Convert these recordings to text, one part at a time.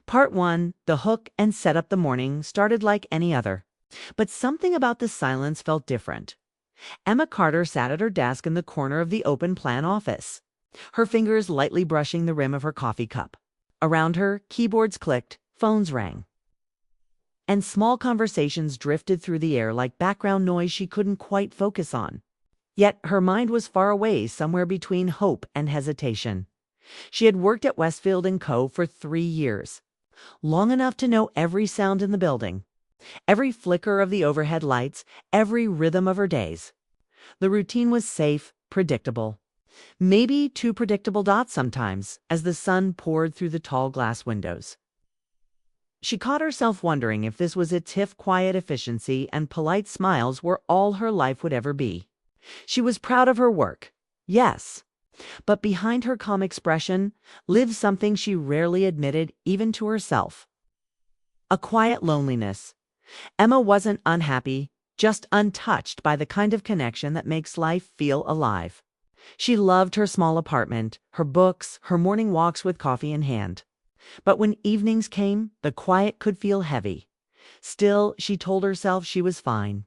Part 1, the hook and set up the morning started like any other. But something about the silence felt different. Emma Carter sat at her desk in the corner of the open-plan office, her fingers lightly brushing the rim of her coffee cup. Around her, keyboards clicked, phones rang, and small conversations drifted through the air like background noise she couldn't quite focus on. Yet her mind was far away, somewhere between hope and hesitation. She had worked at Westfield & Co. for 3 years, long enough to know every sound in the building, every flicker of the overhead lights, every rhythm of her days. The routine was safe, predictable. Maybe too predictable sometimes, as the sun poured through the tall glass windows. She caught herself wondering if this was its quiet efficiency and polite smiles were all her life would ever be. She was proud of her work, yes, but behind her calm expression lived something she rarely admitted even to herself. A quiet loneliness. Emma wasn't unhappy, just untouched by the kind of connection that makes life feel alive. She loved her small apartment, her books, her morning walks with coffee in hand. But when evenings came, the quiet could feel heavy. Still, she told herself she was fine.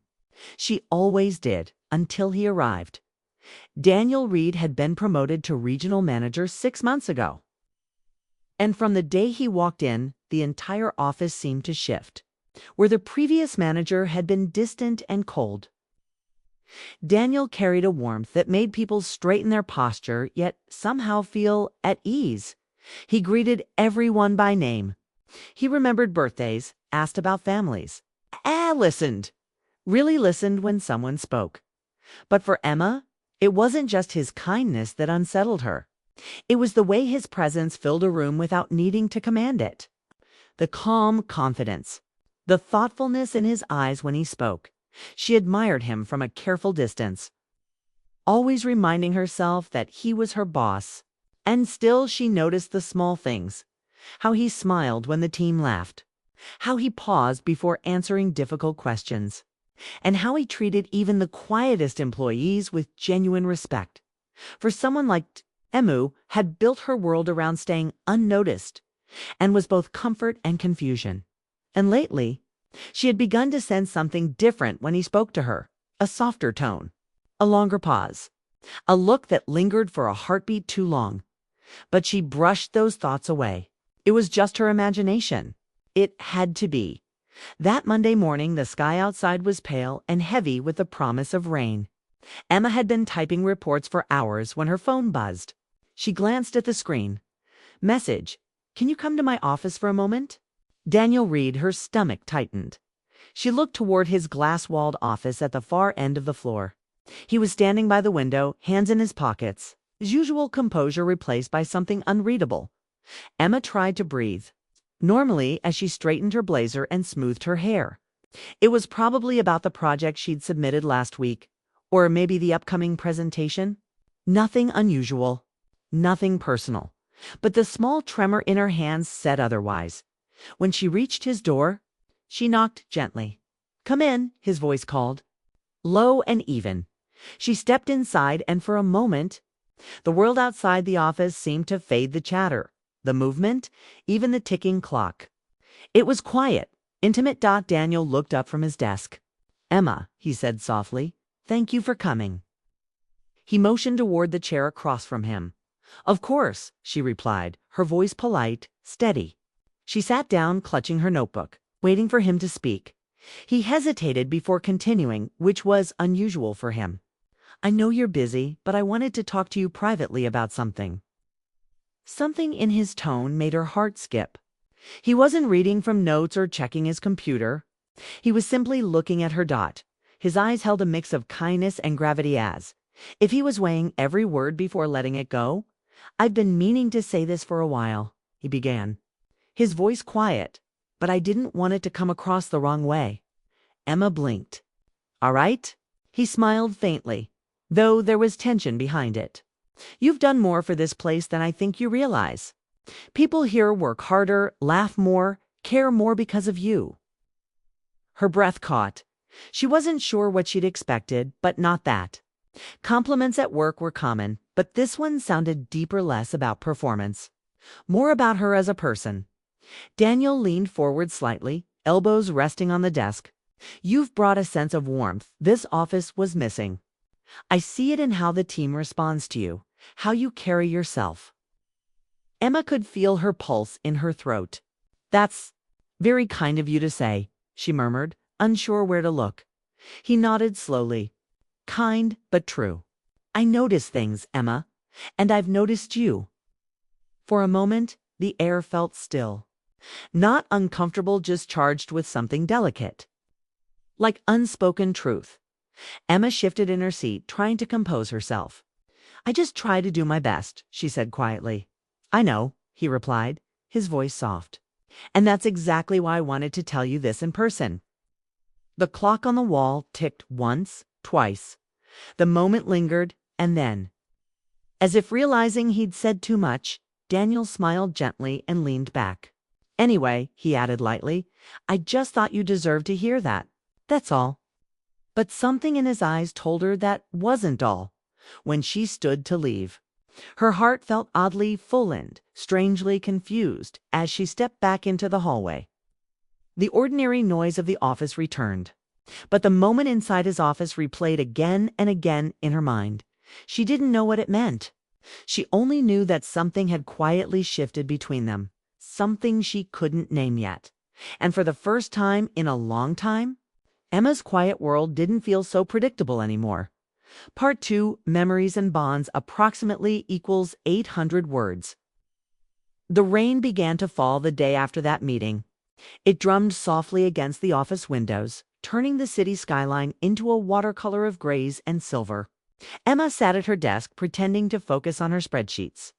She always did, until he arrived. Daniel Reed had been promoted to regional manager 6 months ago. And from the day he walked in, the entire office seemed to shift. Where the previous manager had been distant and cold, Daniel carried a warmth that made people straighten their posture, yet somehow feel at ease. He greeted everyone by name. He remembered birthdays, asked about families, really listened when someone spoke. But for Emma, it wasn't just his kindness that unsettled her. It was the way his presence filled a room without needing to command it. The calm confidence, the thoughtfulness in his eyes when he spoke. She admired him from a careful distance, always reminding herself that he was her boss. And still she noticed the small things. How he smiled when the team laughed. How he paused before answering difficult questions. And how he treated even the quietest employees with genuine respect. For someone like Emma had built her world around staying unnoticed, and was both comfort and confusion. And lately, she had begun to sense something different when he spoke to her. A softer tone, a longer pause, a look that lingered for a heartbeat too long. But she brushed those thoughts away. It was just her imagination. It had to be. That Monday morning, the sky outside was pale and heavy with the promise of rain. Emma had been typing reports for hours when her phone buzzed. She glanced at the screen. Message: "Can you come to my office for a moment?" Daniel Reed, her stomach tightened. She looked toward his glass-walled office at the far end of the floor. He was standing by the window, hands in his pockets, his usual composure replaced by something unreadable. Emma tried to breathe, normally, as she straightened her blazer and smoothed her hair. It was probably about the project she'd submitted last week, or maybe the upcoming presentation. Nothing unusual, nothing personal. But the small tremor in her hands said otherwise. When she reached his door, she knocked gently. "Come in," his voice called, low and even. She stepped inside, and for a moment, the world outside the office seemed to fade. The chatter, the movement, even the ticking clock. It was quiet, intimate. Daniel looked up from his desk. "Emma," he said softly, "thank you for coming." He motioned toward the chair across from him. "Of course," she replied, her voice polite, steady. She sat down, clutching her notebook, waiting for him to speak. He hesitated before continuing, which was unusual for him. "I know you're busy, but I wanted to talk to you privately about something." Something in his tone made her heart skip. He wasn't reading from notes or checking his computer. He was simply looking at her. His eyes held a mix of kindness and gravity as if he was weighing every word before letting it go. "I've been meaning to say this for a while," he began, his voice quiet, "but I didn't want it to come across the wrong way." Emma blinked. "All right?" He smiled faintly, though there was tension behind it. "You've done more for this place than I think you realize. People here work harder, laugh more, care more because of you." Her breath caught. She wasn't sure what she'd expected, but not that. Compliments at work were common, but this one sounded deeper, less about performance, more about her as a person. Daniel leaned forward slightly, elbows resting on the desk. You've brought a sense of warmth this office was missing. I see it in how the team responds to you, how you carry yourself. Emma could feel her pulse in her throat. That's very kind of you to say, she murmured, unsure where to look. He nodded slowly. Kind, but true. I notice things, Emma, and I've noticed you. For a moment, the air felt still. Not uncomfortable, just charged with something delicate. Like unspoken truth. Emma shifted in her seat, trying to compose herself. I just try to do my best, she said quietly. I know, he replied, his voice soft. And that's exactly why I wanted to tell you this in person. The clock on the wall ticked once, twice. The moment lingered, and then, as if realizing he'd said too much, Daniel smiled gently and leaned back. Anyway, he added lightly, I just thought you deserved to hear that. That's all. But something in his eyes told her that wasn't all. When she stood to leave, her heart felt oddly full-end, strangely confused as she stepped back into the hallway. The ordinary noise of the office returned, but the moment inside his office replayed again and again in her mind. She didn't know what it meant. She only knew that something had quietly shifted between them, something she couldn't name yet. And for the first time in a long time, Emma's quiet world didn't feel so predictable anymore. Part 2, Memories and Bonds, approximately equals 800 words. The rain began to fall the day after that meeting. It drummed softly against the office windows, turning the city skyline into a watercolor of grays and silver. Emma sat at her desk, pretending to focus on her spreadsheets.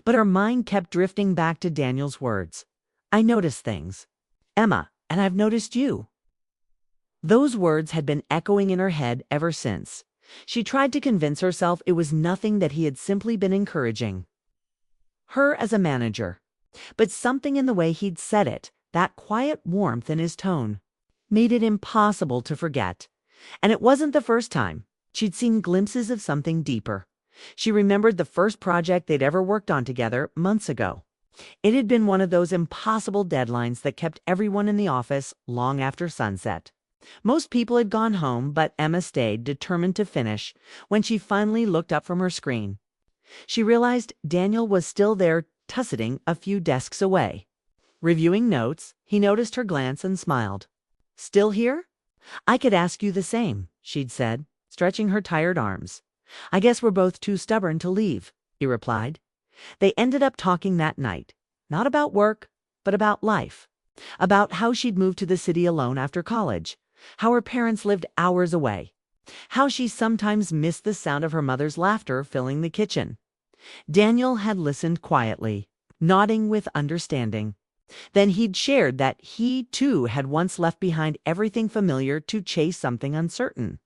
But her mind kept drifting back to Daniel's words. I noticed things, Emma, and I've noticed you. Those words had been echoing in her head ever since. She tried to convince herself it was nothing, that he had simply been encouraging her as a manager. But something in the way he'd said it, that quiet warmth in his tone, made it impossible to forget. And it wasn't the first time. She'd seen glimpses of something deeper. She remembered the first project they'd ever worked on together months ago. It had been one of those impossible deadlines that kept everyone in the office long after sunset. Most people had gone home, but Emma stayed, determined to finish. When she finally looked up from her screen, she realized Daniel was still there, tusseting a few desks away. Reviewing notes, he noticed her glance and smiled. Still here? I could ask you the same, she'd said, stretching her tired arms. I guess we're both too stubborn to leave, he replied. They ended up talking that night, not about work, but about life. About how she'd moved to the city alone after college, how her parents lived hours away, how she sometimes missed the sound of her mother's laughter filling the kitchen. Daniel had listened quietly, nodding with understanding. Then he'd shared that he, too, had once left behind everything familiar to chase something uncertain.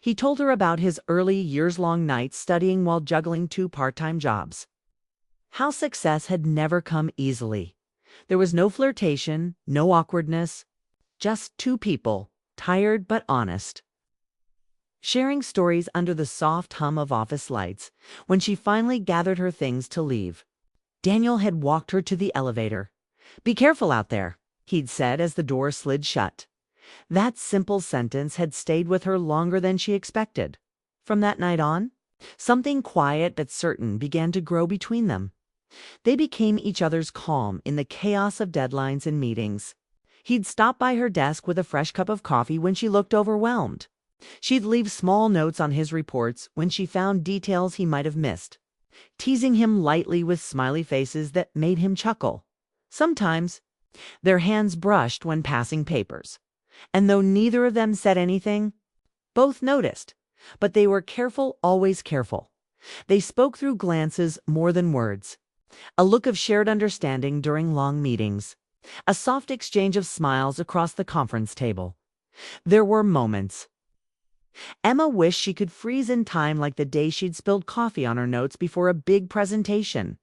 He told her about his early years-long nights studying while juggling 2 part-time jobs. How success had never come easily. There was no flirtation, no awkwardness, just 2 people, tired but honest, sharing stories under the soft hum of office lights. When she finally gathered her things to leave, Daniel had walked her to the elevator. Be careful out there, he'd said as the door slid shut. That simple sentence had stayed with her longer than she expected. From that night on, something quiet but certain began to grow between them. They became each other's calm in the chaos of deadlines and meetings. He'd stop by her desk with a fresh cup of coffee when she looked overwhelmed. She'd leave small notes on his reports when she found details he might have missed, teasing him lightly with smiley faces that made him chuckle. Sometimes, their hands brushed when passing papers. And though neither of them said anything, both noticed. But they were careful, always careful. They spoke through glances more than words. A look of shared understanding during long meetings. A soft exchange of smiles across the conference table. There were moments Emma wished she could freeze in time, like the day she'd spilled coffee on her notes before a big presentation.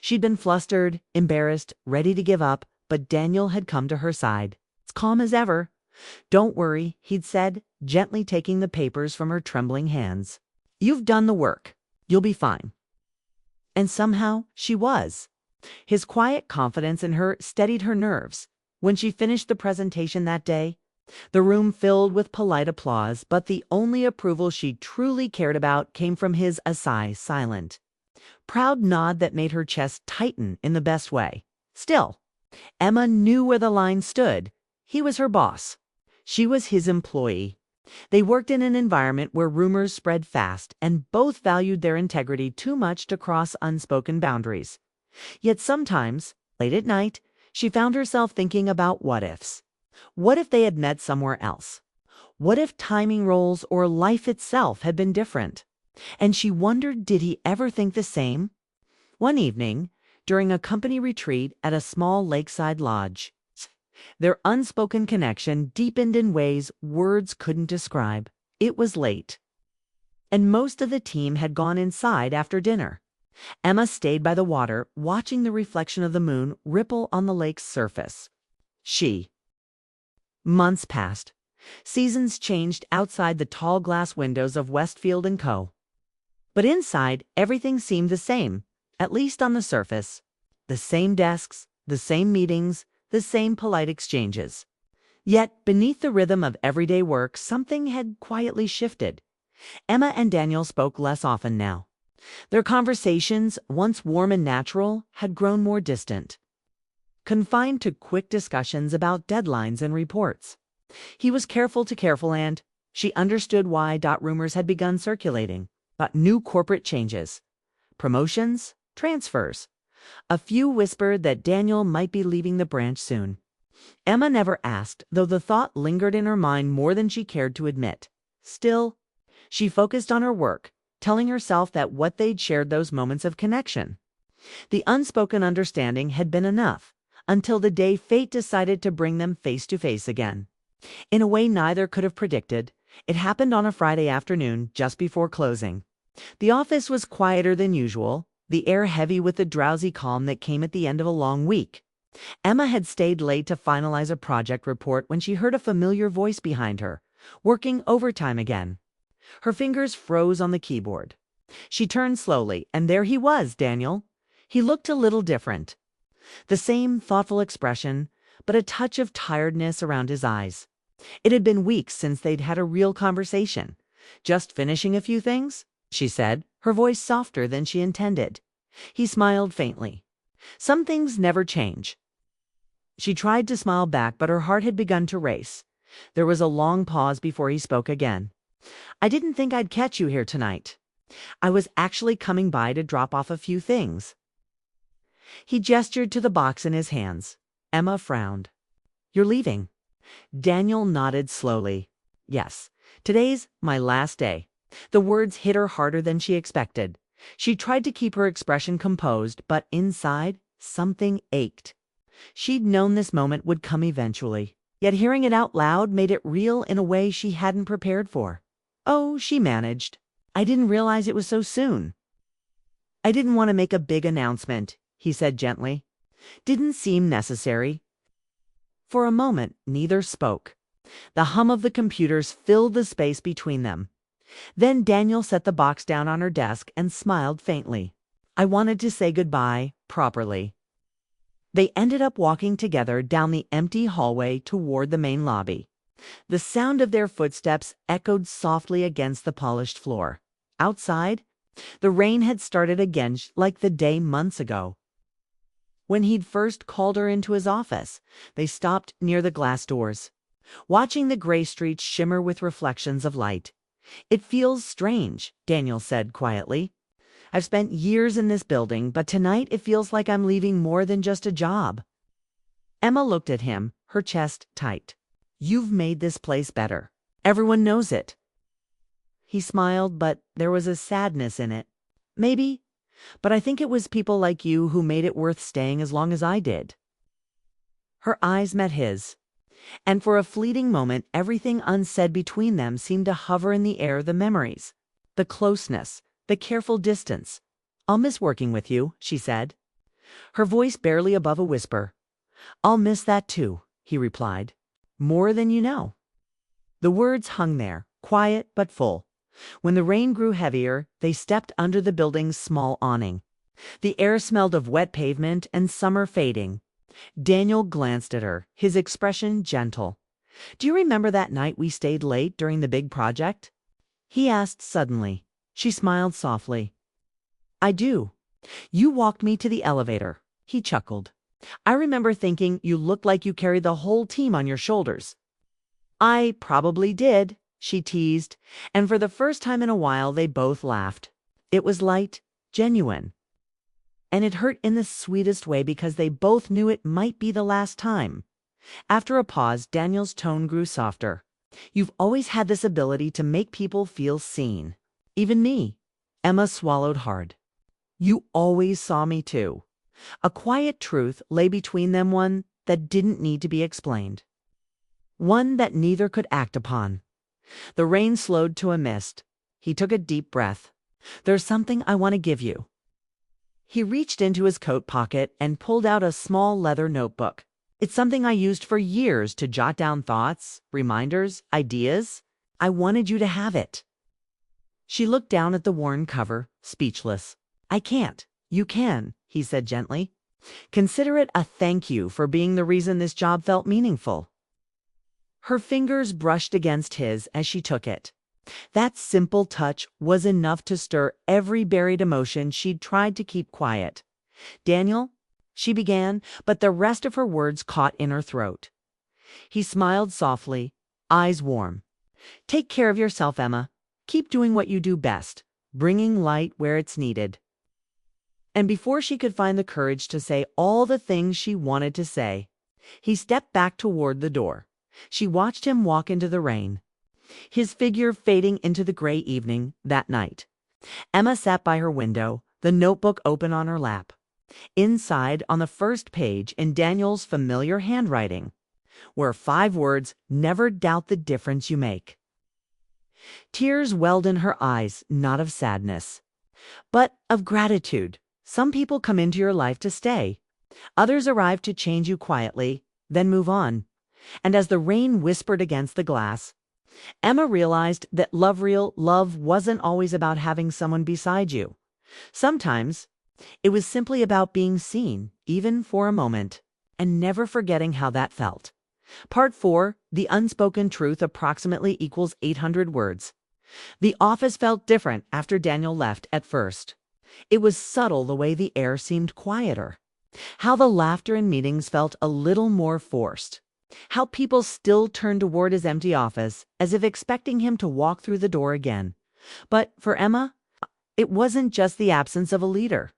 She'd been flustered, embarrassed, ready to give up, but Daniel had come to her side, as calm as ever. Don't worry, he'd said, gently taking the papers from her trembling hands. You've done the work. You'll be fine. And somehow she was. His quiet confidence in her steadied her nerves. When she finished the presentation that day, the room filled with polite applause, but the only approval she truly cared about came from his silent, proud nod that made her chest tighten in the best way. Still, Emma knew where the line stood. He was her boss. She was his employee. They worked in an environment where rumors spread fast, and both valued their integrity too much to cross unspoken boundaries. Yet sometimes, late at night, she found herself thinking about what-ifs. What if they had met somewhere else? What if timing roles or life itself had been different? And she wondered, did he ever think the same? One evening, during a company retreat at a small lakeside lodge, their unspoken connection deepened in ways words couldn't describe. It was late, and most of the team had gone inside after dinner. Emma stayed by the water, watching the reflection of the moon ripple on the lake's surface. Months passed. Seasons changed outside the tall glass windows of Westfield & Co. But inside, everything seemed the same, at least on the surface. The same desks, the same meetings, the same polite exchanges. Yet, beneath the rhythm of everyday work, something had quietly shifted. Emma and Daniel spoke less often now. Their conversations, once warm and natural, had grown more distant, confined to quick discussions about deadlines and reports. He was careful to careful, and she understood why. Rumors had begun circulating about new corporate changes, promotions, transfers. A few whispered that Daniel might be leaving the branch soon. Emma never asked, though the thought lingered in her mind more than she cared to admit. Still, she focused on her work, telling herself that what they'd shared, those moments of connection, the unspoken understanding, had been enough, until the day fate decided to bring them face to face again. In a way neither could have predicted, it happened on a Friday afternoon just before closing. The office was quieter than usual, the air heavy with the drowsy calm that came at the end of a long week. Emma had stayed late to finalize a project report when she heard a familiar voice behind her, working overtime again. Her fingers froze on the keyboard. She turned slowly, and there he was, Daniel. He looked a little different. The same thoughtful expression, but a touch of tiredness around his eyes. It had been weeks since they'd had a real conversation. "Just finishing a few things?" she said, her voice softer than she intended. He smiled faintly. "Some things never change." She tried to smile back, but her heart had begun to race. There was a long pause before he spoke again. "I didn't think I'd catch you here tonight. I was actually coming by to drop off a few things." He gestured to the box in his hands. Emma frowned. "You're leaving?" Daniel nodded slowly. "Yes, today's my last day." The words hit her harder than she expected. She tried to keep her expression composed, but inside, something ached. She'd known this moment would come eventually, yet hearing it out loud made it real in a way she hadn't prepared for. "Oh," she managed, "I didn't realize it was so soon." "I didn't want to make a big announcement," he said gently. "Didn't seem necessary." For a moment, neither spoke. The hum of the computers filled the space between them. Then Daniel set the box down on her desk and smiled faintly. "I wanted to say goodbye properly." They ended up walking together down the empty hallway toward the main lobby. The sound of their footsteps echoed softly against the polished floor. Outside, the rain had started again, like the day months ago when he'd first called her into his office. They stopped near the glass doors, watching the gray streets shimmer with reflections of light. "It feels strange," Daniel said quietly. "I've spent years in this building, but tonight it feels like I'm leaving more than just a job." Emma looked at him, her chest tight. "You've made this place better. Everyone knows it." He smiled, but there was a sadness in it. "Maybe, but I think it was people like you who made it worth staying as long as I did." Her eyes met his, and for a fleeting moment everything unsaid between them seemed to hover in the air, the memories, the closeness, the careful distance. "I'll miss working with you," she said, her voice barely above a whisper. "I'll miss that too," he replied. "More than you know." The words hung there, quiet but full. When the rain grew heavier, they stepped under the building's small awning. The air smelled of wet pavement and summer fading. Daniel glanced at her, his expression gentle. "Do you remember that night we stayed late during the big project?" he asked suddenly. She smiled softly. "I do. You walked me to the elevator." He chuckled. "I remember thinking you looked like you carried the whole team on your shoulders." "I probably did," she teased, and for the first time in a while they both laughed. It was light, genuine. And it hurt in the sweetest way because they both knew it might be the last time. After a pause, Daniel's tone grew softer. "You've always had this ability to make people feel seen. Even me." Emma swallowed hard. "You always saw me too." A quiet truth lay between them, one that didn't need to be explained. One that neither could act upon. The rain slowed to a mist. He took a deep breath. "There's something I want to give you." He reached into his coat pocket and pulled out a small leather notebook. "It's something I used for years to jot down thoughts, reminders, ideas. I wanted you to have it." She looked down at the worn cover, speechless. "I can't. You can," he said gently. "Consider it a thank you for being the reason this job felt meaningful." Her fingers brushed against his as she took it. That simple touch was enough to stir every buried emotion she'd tried to keep quiet. "Daniel," she began, but the rest of her words caught in her throat. He smiled softly, eyes warm. "Take care of yourself, Emma. Keep doing what you do best, bringing light where it's needed." And before she could find the courage to say all the things she wanted to say, he stepped back toward the door. She watched him walk into the rain, his figure fading into the gray evening that night. Emma sat by her window, the notebook open on her lap. Inside, on the first page, in Daniel's familiar handwriting, were 5 words: "Never doubt the difference you make." Tears welled in her eyes, not of sadness, but of gratitude. Some people come into your life to stay. Others arrive to change you quietly, then move on. And as the rain whispered against the glass, Emma realized that real love wasn't always about having someone beside you. Sometimes it was simply about being seen, even for a moment, and never forgetting how that felt. Part 4, The Unspoken Truth, approximately equals 800 words. The office felt different after Daniel left at first. It was subtle the way the air seemed quieter. How the laughter in meetings felt a little more forced. How people still turned toward his empty office as if expecting him to walk through the door again. But for Emma, it wasn't just the absence of a leader.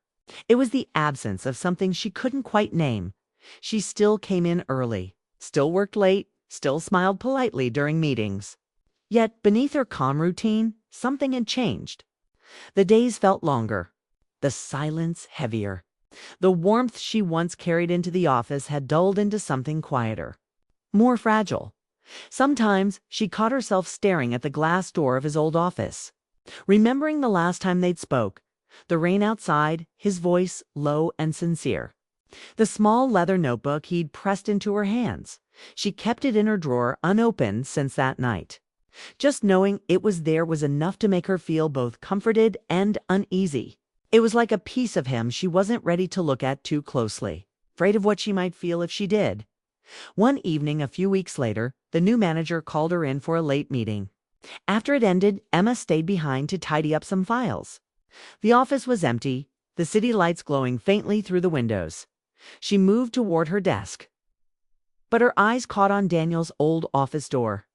It was the absence of something she couldn't quite name. She still came in early, still worked late, still smiled politely during meetings. Yet beneath her calm routine, something had changed. The days felt longer, the silence heavier. The warmth she once carried into the office had dulled into something quieter, more fragile. Sometimes she caught herself staring at the glass door of his old office, remembering the last time they'd spoke, the rain outside, his voice low and sincere. The small leather notebook he'd pressed into her hands. She kept it in her drawer, unopened since that night. Just knowing it was there was enough to make her feel both comforted and uneasy. It was like a piece of him she wasn't ready to look at too closely, afraid of what she might feel if she did. One evening a few weeks later, the new manager called her in for a late meeting. After it ended, Emma stayed behind to tidy up some files. The office was empty, the city lights glowing faintly through the windows. She moved toward her desk, but her eyes caught on Daniel's old office door.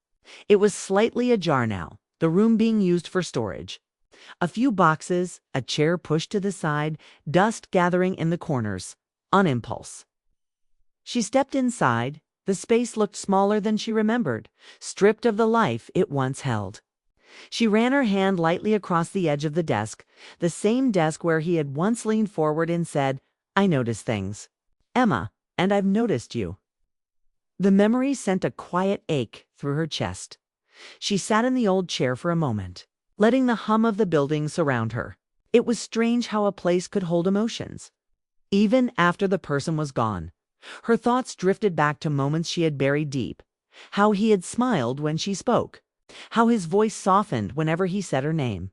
It was slightly ajar now, the room being used for storage. A few boxes, a chair pushed to the side, dust gathering in the corners. On impulse, she stepped inside. The space looked smaller than she remembered, stripped of the life it once held. She ran her hand lightly across the edge of the desk, the same desk where he had once leaned forward and said, "I notice things, Emma, and I've noticed you." The memory sent a quiet ache through her chest. She sat in the old chair for a moment, letting the hum of the building surround her. It was strange how a place could hold emotions, even after the person was gone. Her thoughts drifted back to moments she had buried deep. How he had smiled when she spoke. How his voice softened whenever he said her name.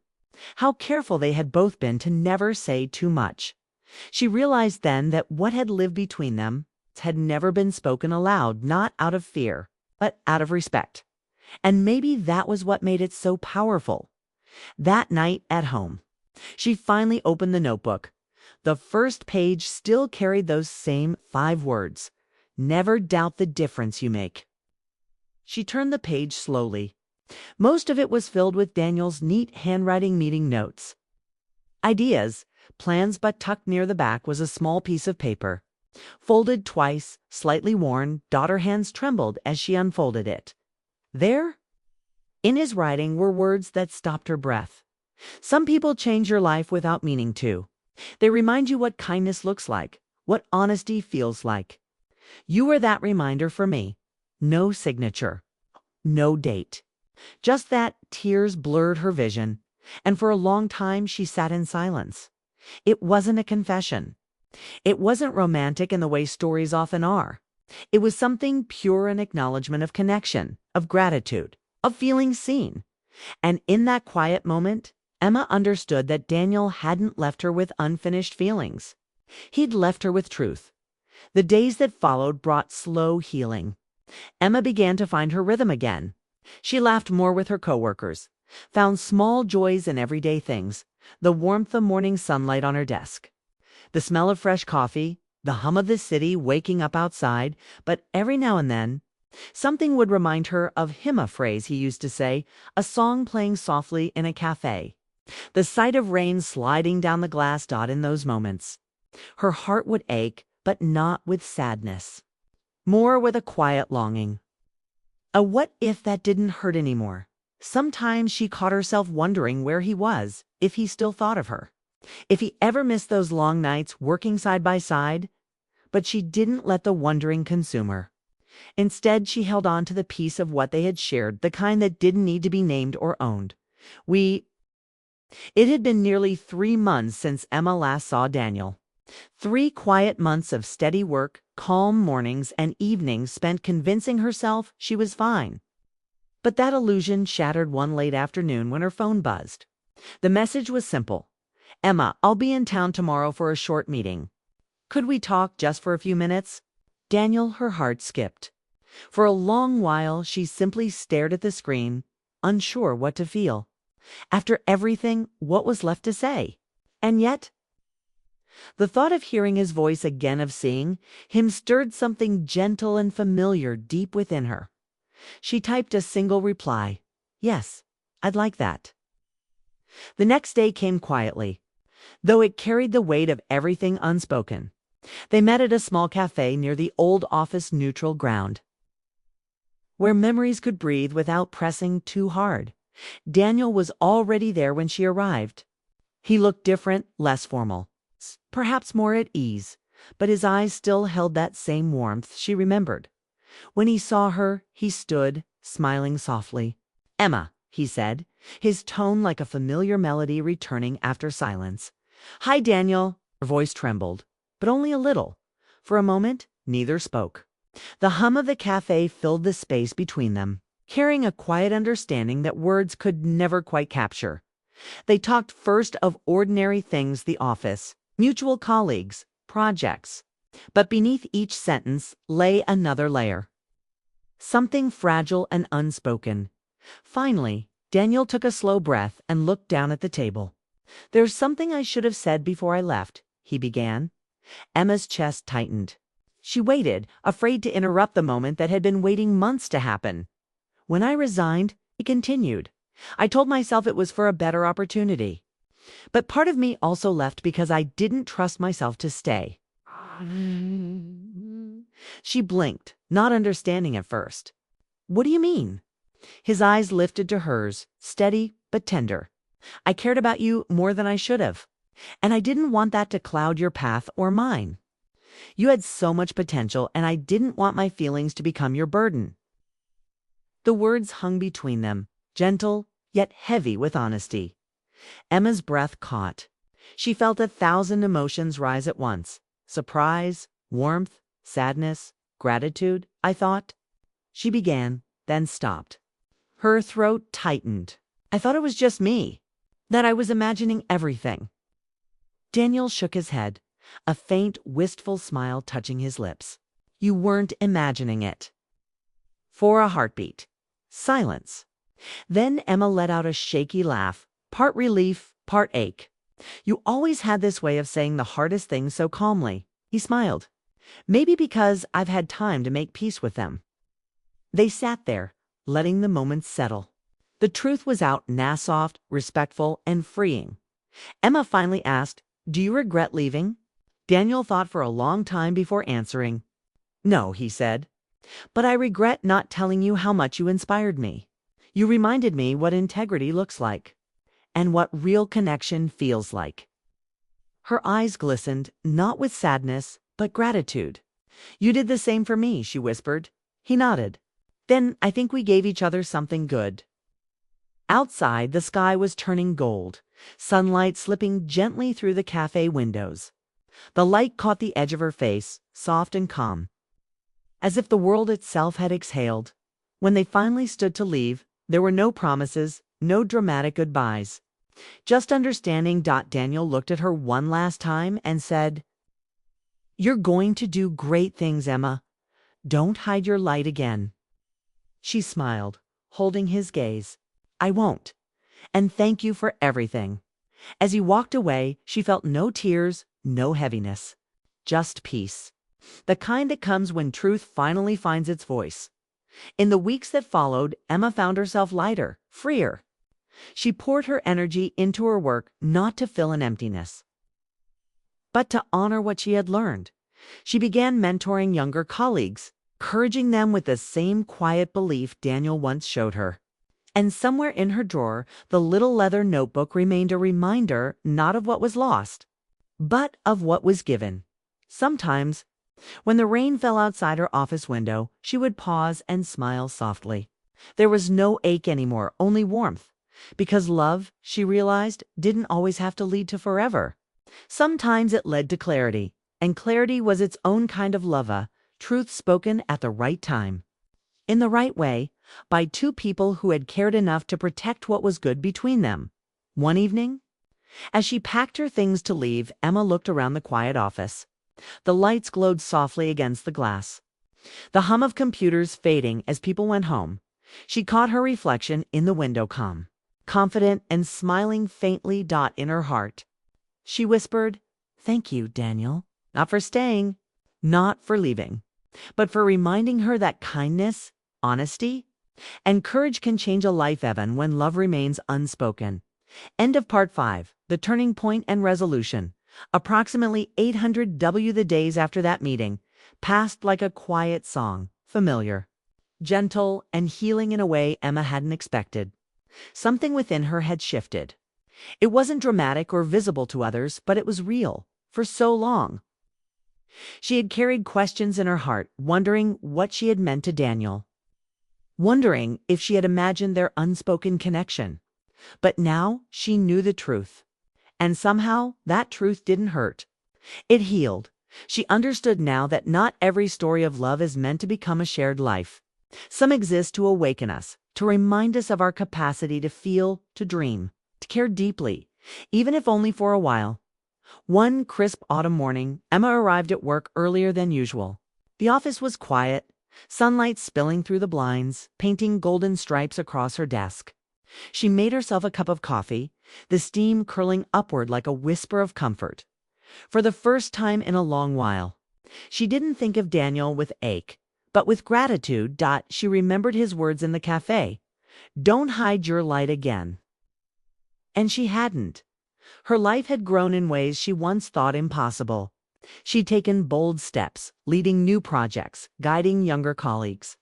How careful they had both been to never say too much. She realized then that what had lived between them had never been spoken aloud, not out of fear, but out of respect. And maybe that was what made it so powerful. That night at home, she finally opened the notebook. The first page still carried those same 5 words. Never doubt the difference you make. She turned the page slowly. Most of it was filled with Daniel's neat handwriting meeting notes. Ideas, plans, but tucked near the back was a small piece of paper. Folded twice, slightly worn, daughter hands trembled as she unfolded it. There, in his writing, were words that stopped her breath. Some people change your life without meaning to. They remind you what kindness looks like, what honesty feels like. You were that reminder for me. No signature, no date. Just that tears blurred her vision, and for a long time she sat in silence. It wasn't a confession. It wasn't romantic in the way stories often are. It was something pure, an acknowledgement of connection, of gratitude, of feeling seen. And in that quiet moment, Emma understood that Daniel hadn't left her with unfinished feelings. He'd left her with truth. The days that followed brought slow healing. Emma began to find her rhythm again. She laughed more with her coworkers, found small joys in everyday things, the warmth of morning sunlight on her desk, the smell of fresh coffee, the hum of the city waking up outside, but every now and then, something would remind her of him, a phrase he used to say, a song playing softly in a cafe, the sight of rain sliding down the glass dot in those moments. Her heart would ache, but not with sadness, more with a quiet longing. A what if that didn't hurt anymore? Sometimes she caught herself wondering where he was, if he still thought of her, if he ever missed those long nights working side by side. But she didn't let the wondering consume her. Instead, she held on to the piece of what they had shared, the kind that didn't need to be named or owned. It had been nearly 3 months since Emma last saw Daniel. 3 quiet months of steady work, calm mornings and evenings spent convincing herself she was fine. But that illusion shattered one late afternoon when her phone buzzed. The message was simple. "Emma, I'll be in town tomorrow for a short meeting. Could we talk just for a few minutes?" Daniel, her heart skipped. For a long while, she simply stared at the screen, unsure what to feel. After everything, what was left to say? And yet, the thought of hearing his voice again, of seeing him, stirred something gentle and familiar deep within her. She typed a single reply. "Yes, I'd like that." The next day came quietly, though it carried the weight of everything unspoken. They met at a small cafe near the old office neutral ground, where memories could breathe without pressing too hard. Daniel was already there when she arrived. He looked different, less formal, perhaps more at ease, but his eyes still held that same warmth she remembered. When he saw her, he stood, smiling softly. "Emma," he said, his tone like a familiar melody returning after silence. "Hi, Daniel." Her voice trembled, but only a little. For a moment, neither spoke. The hum of the cafe filled the space between them, carrying a quiet understanding that words could never quite capture. They talked first of ordinary things, the office, mutual colleagues, projects. But beneath each sentence lay another layer, something fragile and unspoken. Finally, Daniel took a slow breath and looked down at the table. "There's something I should have said before I left," he began. Emma's chest tightened. She waited, afraid to interrupt the moment that had been waiting months to happen. "When I resigned," he continued, "I told myself it was for a better opportunity. But part of me also left because I didn't trust myself to stay." She blinked, not understanding at first. "What do you mean?" His eyes lifted to hers, steady but tender. "I cared about you more than I should have, and I didn't want that to cloud your path or mine. You had so much potential, and I didn't want my feelings to become your burden." The words hung between them, gentle yet heavy with honesty. Emma's breath caught. She felt 1,000 emotions rise at once. Surprise, warmth, sadness, gratitude, I thought. She began, then stopped. Her throat tightened. "I thought it was just me, that I was imagining everything." Daniel shook his head. a faint, wistful smile touching his lips. You weren't imagining it. For a heartbeat. Silence. Then Emma let out a shaky laugh, part relief, part ache. You always had this way of saying the hardest things so calmly. He smiled. Maybe because I've had time to make peace with them. They sat there, letting the moments settle. The truth was out, soft, respectful, and freeing. Emma finally asked, "Do you regret leaving?" Daniel thought for a long time before answering. "No," he said. "But I regret not telling you how much you inspired me. You reminded me what integrity looks like, and what real connection feels like." Her eyes glistened, not with sadness, but gratitude. "You did the same for me," she whispered. He nodded. "Then I think we gave each other something good." Outside, the sky was turning gold, sunlight slipping gently through the cafe windows. The light caught the edge of her face, soft and calm, as if the world itself had exhaled. When they finally stood to leave, there were no promises, no dramatic goodbyes. Just understanding. Daniel looked at her one last time and said, "You're going to do great things, Emma. Don't hide your light again." She smiled, holding his gaze. "I won't. And thank you for everything." As he walked away, she felt no tears, no heaviness. Just peace. The kind that comes when truth finally finds its voice. In the weeks that followed, Emma found herself lighter, freer. She poured her energy into her work not to fill an emptiness, but to honor what she had learned. She began mentoring younger colleagues, encouraging them with the same quiet belief Daniel once showed her. And somewhere in her drawer, the little leather notebook remained a reminder not of what was lost, but of what was given. Sometimes, when the rain fell outside her office window, she would pause and smile softly. There was no ache anymore, only warmth. Because love, she realized, didn't always have to lead to forever. Sometimes it led to clarity, and clarity was its own kind of love, truth spoken at the right time. In the right way, by two people who had cared enough to protect what was good between them. One evening, as she packed her things to leave, Emma looked around the quiet office. The lights glowed softly against the glass, the hum of computers fading as people went home. She caught her reflection in the window, confident and smiling faintly. In her heart, she whispered, "Thank you, Daniel, not for staying, not for leaving, but for reminding her that kindness, honesty, and courage can change a life even when love remains unspoken." End of part 5. The turning point and resolution. Approximately 800 the days after that meeting passed like a quiet song, familiar, gentle, and healing in a way Emma hadn't expected. Something within her had shifted. It wasn't dramatic or visible to others, but it was real. For so long, she had carried questions in her heart, wondering what she had meant to Daniel, wondering if she had imagined their unspoken connection. But now she knew the truth. And somehow that truth didn't hurt. It healed. She understood now that not every story of love is meant to become a shared life. Some exist to awaken us, to remind us of our capacity to feel, to dream, to care deeply, even if only for a while. One crisp autumn morning, Emma arrived at work earlier than usual. The office was quiet, sunlight spilling through the blinds, painting golden stripes across her desk. She made herself a cup of coffee, the steam curling upward like a whisper of comfort. For the first time in a long while, she didn't think of Daniel with ache, but with gratitude. She remembered his words in the cafe, "Don't hide your light again." And she hadn't. Her life had grown in ways she once thought impossible. She'd taken bold steps, leading new projects, guiding younger colleagues,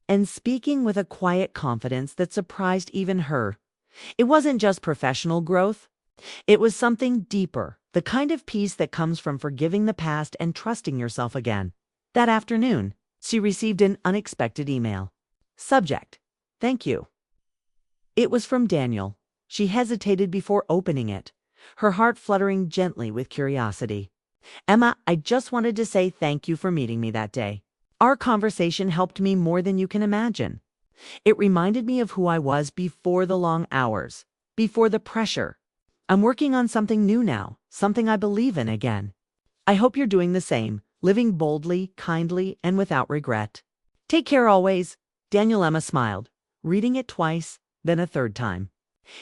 and speaking with a quiet confidence that surprised even her. It wasn't just professional growth. It was something deeper, the kind of peace that comes from forgiving the past and trusting yourself again. That afternoon, she received an unexpected email. Subject: "Thank you." It was from Daniel. She hesitated before opening it, her heart fluttering gently with curiosity. "Emma, I just wanted to say thank you for meeting me that day. Our conversation helped me more than you can imagine. It reminded me of who I was before the long hours, before the pressure. I'm working on something new now, something I believe in again." I hope you're doing the same, living boldly, kindly, and without regret. Take care always. Daniel. Emma smiled, reading it twice, then a third time.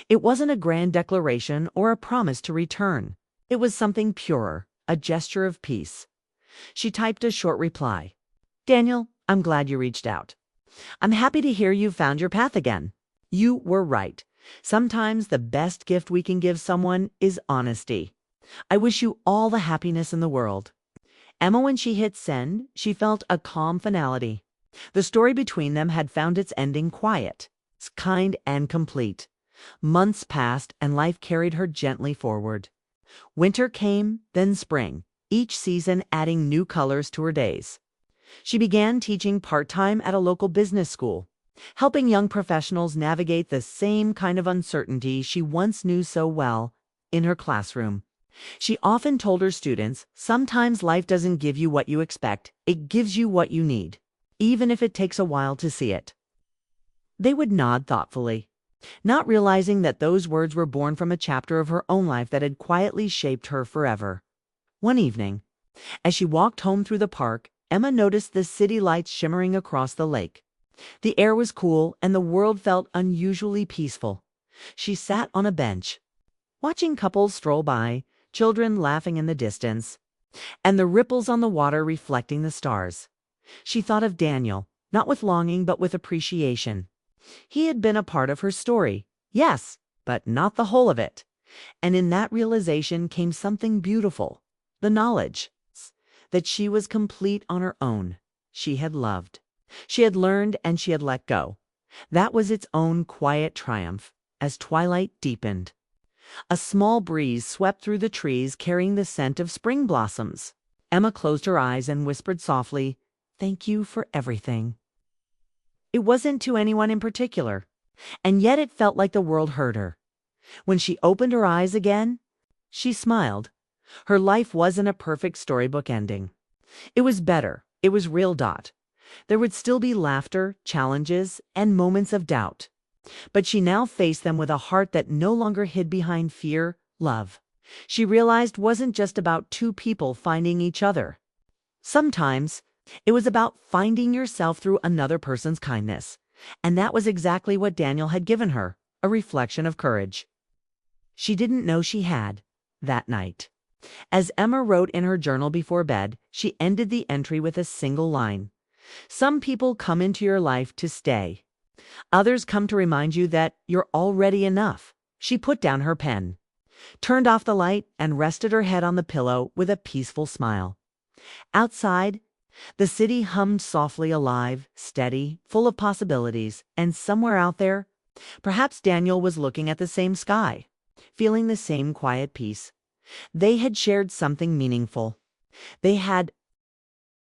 It wasn't a grand declaration or a promise to return. It was something purer, a gesture of peace. She typed a short reply. Daniel, I'm glad you reached out. I'm happy to hear you found your path again. You were right. Sometimes the best gift we can give someone is honesty. I wish you all the happiness in the world. Emma, when she hit send, she felt a calm finality. The story between them had found its ending quiet, kind and complete. Months passed and life carried her gently forward. Winter came, then spring, each season adding new colors to her days. She began teaching part-time at a local business school, helping young professionals navigate the same kind of uncertainty she once knew so well in her classroom. She often told her students, sometimes life doesn't give you what you expect, it gives you what you need, even if it takes a while to see it. They would nod thoughtfully, not realizing that those words were born from a chapter of her own life that had quietly shaped her forever. One evening, as she walked home through the park, Emma noticed the city lights shimmering across the lake. The air was cool and the world felt unusually peaceful. She sat on a bench, watching couples stroll by, children laughing in the distance, and the ripples on the water reflecting the stars. She thought of Daniel, not with longing but with appreciation. He had been a part of her story, yes, but not the whole of it. And in that realization came something beautiful, the knowledge that she was complete on her own. She had loved. She had learned and she had let go. That was its own quiet triumph as twilight deepened. A small breeze swept through the trees carrying the scent of spring blossoms. Emma closed her eyes and whispered softly, "Thank you for everything." It wasn't to anyone in particular, and yet it felt like the world heard her. When she opened her eyes again, she smiled. Her life wasn't a perfect storybook ending. It was better. It was real. There would still be laughter, challenges, and moments of doubt. But she now faced them with a heart that no longer hid behind fear, love. She realized wasn't just about two people finding each other. Sometimes it was about finding yourself through another person's kindness. And that was exactly what Daniel had given her, a reflection of courage. She didn't know she had that night. As Emma wrote in her journal before bed, she ended the entry with a single line. Some people come into your life to stay. Others come to remind you that you're already enough. She put down her pen, turned off the light, and rested her head on the pillow with a peaceful smile. Outside, the city hummed softly, alive, steady, full of possibilities, and somewhere out there, perhaps Daniel was looking at the same sky, feeling the same quiet peace. They had shared something meaningful. They had